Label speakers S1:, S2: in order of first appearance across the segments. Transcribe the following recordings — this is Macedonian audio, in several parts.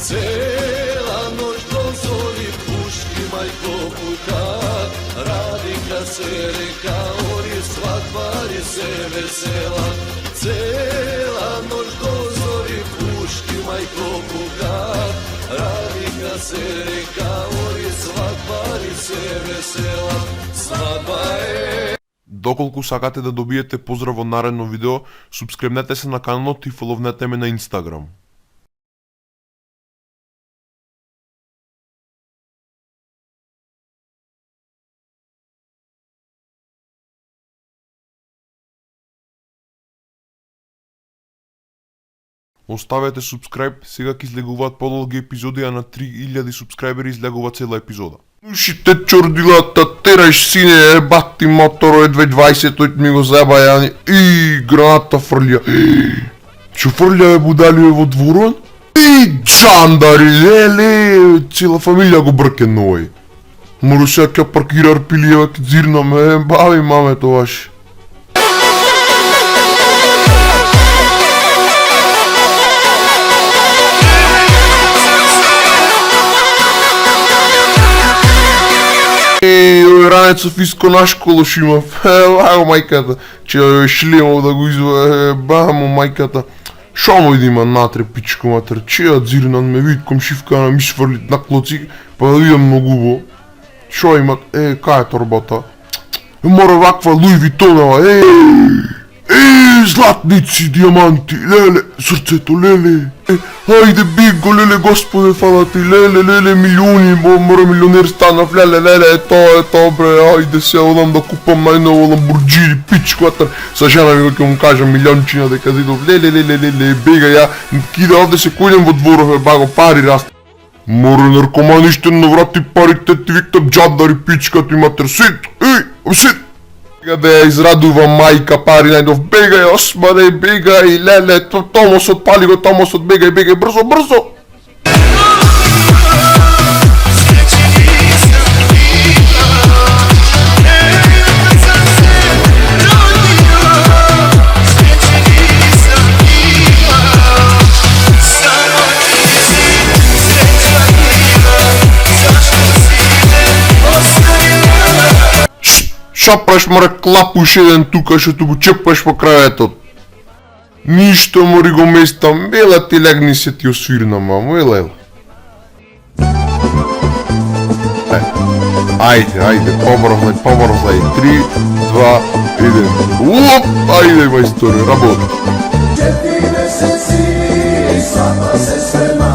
S1: Цела нощ прозори пушки, майко пука, Радика се река, ори сватбари се весела. Цела нощ прозори пушки, майко пука, Радика се река, ори сватбари се весела. Сватба е...
S2: Доколку сакате да добиете поздрав во наредно видео, субскрибнете се на каналот и фоловнете ме на Инстаграм. Оставете субскрайб, сега ќе излегуваат подолги епизоди, а на 3000 субскрайбери излегува цела епизода. Ушите чордилата, тераш сине, бати моторо е 220, тој ми го заеба Јани. И граната фрлја. Што фрлја будали во дворот? И джандари, леле, цела фамилија го бркенувај. Мора сега ќе паркира Арпилиева, ќе зирнаме, бави маме тогаш. Ранецов иско на школа шо има. Ево мајката, че шлемов да го извае, бамо мајката. Шо му да има натре пичко матер, че ја дзирнан ме вид комшивка на ми сврлит на клоци, па да видам многубо. Шо има, кај е торбата? Мора ваква Луи Витонова, златници, диаманти, леле, срцето, леле. Ајде биго, леле, господе, фала ти, леле, милиони, мора милионер станав, леле, тоа, бре, ајде се одам да купам најново Ламборджини, пичко, атар, са жена ми ќе му кажам милиончина дека зидов, леле, бега, ја, кида овде се којдем во дворове, баго, пари раст. Мора наркомаништен наврати парите, ти виктам джадари, пичка, ти матер, сит, да ја израдува мајка пари најдов, бегај османе, бегај, леле, томосот, пали го томосот, бегај, брзо! Шапраш море клапуш еден тука, што го чепаш по крајетот. Ништо мори го местам, ела ти легни се ти освирна, мамо, ела. Ајде, побрзај, 3, 2, 1, уоп, ајде мајсторе, работи.
S3: 4 месеци, сама се спрема,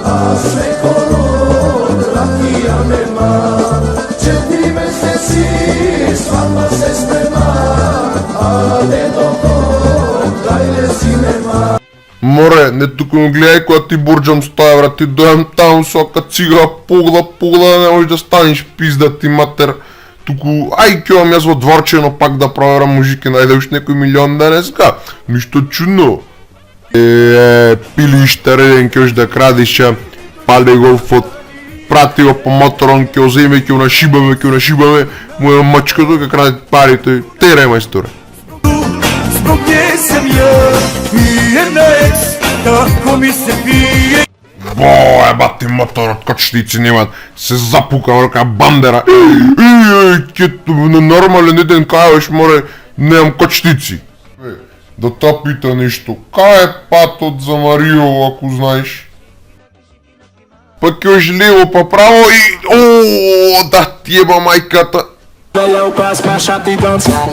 S3: а шеколот, ракија нема. 4 месеци, свадба се спрема, а дедото дајле си нема.
S2: Море, не туку ме гледај кога ти бурџам 100 евра, ти дојам таму со кацига, погла, не можеш да станеш пизда ти матер. Туку, ај ќе јас во дворчено пак да проверам мужики, најде уш некој милион денеска. Ништо чудно. Пилиште реден ќе уш да крадиша, пали голфот, прати го по моторон, ќе оземе, ќе унашибаме, моја мачкато ќе краде парите, терај мајсторе.
S4: Zbog nje sam ja i jedna eks, tako mi se pije.
S2: Ебати моторот, кочници немат, се запука врка бандера. Нормален еден кајаш море, немам кочници. Да та пита нешто, кај е патот за Мариово, ако знаеш? Па ќе ош лево па право и... да ти еба мајката.
S4: Da je u pas pa šati danca.